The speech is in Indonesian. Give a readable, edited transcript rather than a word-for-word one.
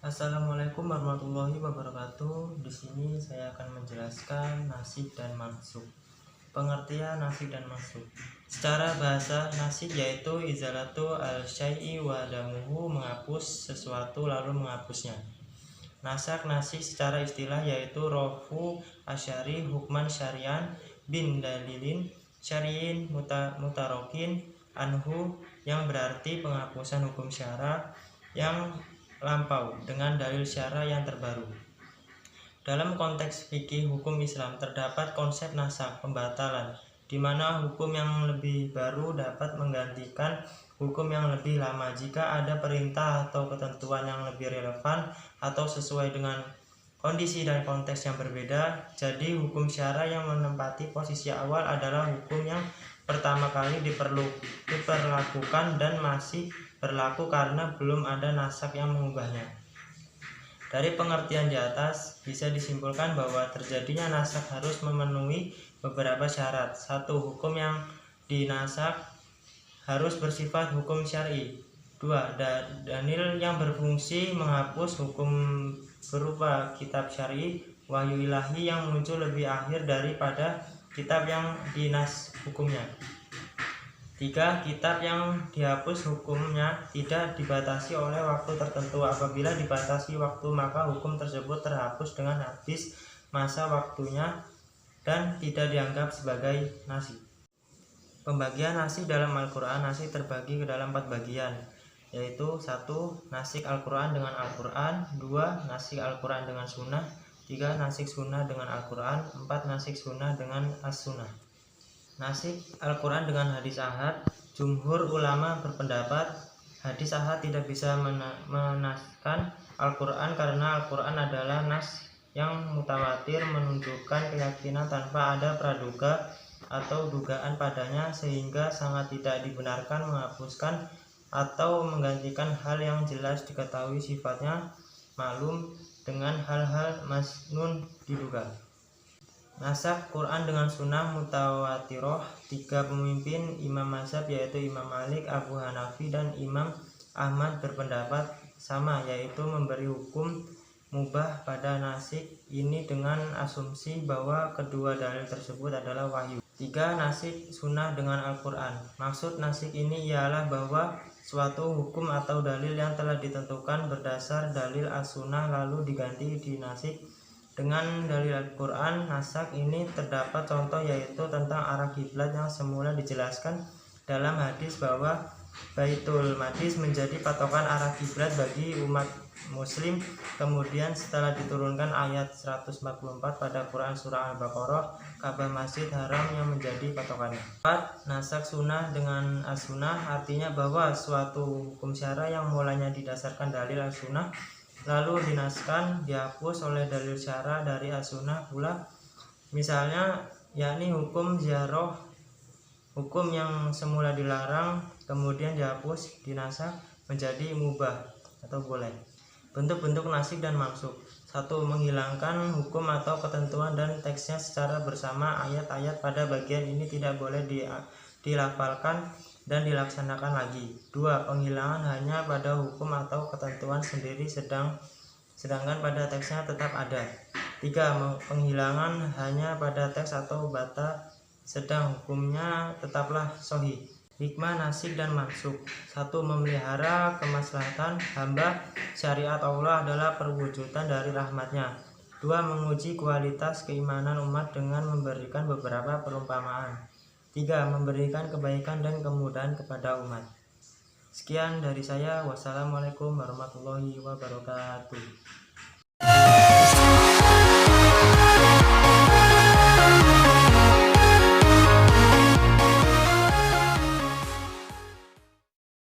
Assalamualaikum warahmatullahi wabarakatuh. Di sini saya akan menjelaskan nasib dan mansub. Pengertian nasib dan mansub. Secara bahasa, nasib yaitu izalatu al-syai'i wa damuhu, menghapus sesuatu lalu menghapusnya. Nasak nasib secara istilah yaitu rofu asyari hukman syarian bin dalilin syariin mutarokin anhu, yang berarti penghapusan hukum syara yang lampau dengan dalil syara yang terbaru. Dalam konteks fikih hukum Islam terdapat konsep nasak, pembatalan, di mana hukum yang lebih baru dapat menggantikan hukum yang lebih lama jika ada perintah atau ketentuan yang lebih relevan atau sesuai dengan kondisi dan konteks yang berbeda. Jadi hukum syara yang menempati posisi awal adalah hukum yang pertama kali diperlakukan dan masih berlaku karena belum ada nasak yang mengubahnya. Dari pengertian di atas bisa disimpulkan bahwa terjadinya nasak harus memenuhi beberapa syarat. 1. Hukum yang dinasak harus bersifat hukum syar'i. 2. Dalil yang berfungsi menghapus hukum berupa kitab syar'i, wahyu ilahi yang muncul lebih akhir daripada kitab yang dinas hukumnya. 3. Kitab yang dihapus hukumnya tidak dibatasi oleh waktu tertentu. Apabila dibatasi waktu, maka hukum tersebut terhapus dengan habis masa waktunya dan tidak dianggap sebagai nasib. Pembagian nasib dalam Al-Quran. Nasib terbagi ke dalam 4 bagian, yaitu 1. Nasib Al-Quran dengan Al-Quran, 2. Nasib Al-Quran dengan Sunnah, 3. Nasib Sunnah dengan Al-Quran, 4. Nasib Sunnah dengan As-Sunnah. Nasib Al-Quran dengan hadis ahad. Jumhur ulama berpendapat hadis ahad tidak bisa menaskan Al-Quran karena Al-Quran adalah nas yang mutawatir, menunjukkan keyakinan tanpa ada praduga atau dugaan padanya, sehingga sangat tidak dibenarkan menghapuskan atau menggantikan hal yang jelas diketahui sifatnya maklum dengan hal-hal masnun diduga. Nasak Quran dengan Sunnah mutawatiroh. 3 pemimpin imam mazhab yaitu Imam Malik, Abu Hanafi, dan Imam Ahmad berpendapat sama, yaitu memberi hukum mubah pada nasik ini dengan asumsi bahwa kedua dalil tersebut adalah wahyu. 3. Nasik Sunnah dengan Al-Quran. Maksud nasik ini ialah bahwa suatu hukum atau dalil yang telah ditentukan berdasar dalil as-sunnah lalu diganti di nasik dengan dalil Al-Quran. Nasak ini terdapat contoh, yaitu tentang arah kiblat yang semula dijelaskan dalam hadis bahwa Baitul Maqdis menjadi patokan arah kiblat bagi umat muslim. Kemudian setelah diturunkan ayat 144 pada Quran surah Al-Baqarah, Ka'bah Masjid Haram yang menjadi patokannya. 4. Nasak Sunnah dengan As-Sunnah. Artinya bahwa suatu hukum syara yang mulanya didasarkan dalil As-Sunnah lalu dinaskan, dihapus oleh dalil syara dari as-sunnah pula. Misalnya, yakni hukum ziarah, hukum yang semula dilarang kemudian dihapus, dinasak menjadi mubah atau boleh. Bentuk-bentuk nasik dan mansub. 1. Menghilangkan hukum atau ketentuan dan teksnya secara bersama. Ayat-ayat pada bagian ini tidak boleh dilafalkan dan dilaksanakan lagi. 2. Penghilangan hanya pada hukum atau ketentuan sendiri sedangkan pada teksnya tetap ada. 3. Penghilangan hanya pada teks atau bata sedang hukumnya tetaplah sahih. Hikmah nasik dan mansub. 1. Memelihara kemaslahatan hamba. Syariat Allah adalah perwujudan dari rahmatnya. 2. Menguji kualitas keimanan umat dengan memberikan beberapa perumpamaan. 3. Memberikan kebaikan dan kemudahan kepada umat. Sekian dari saya. Wassalamualaikum warahmatullahi wabarakatuh.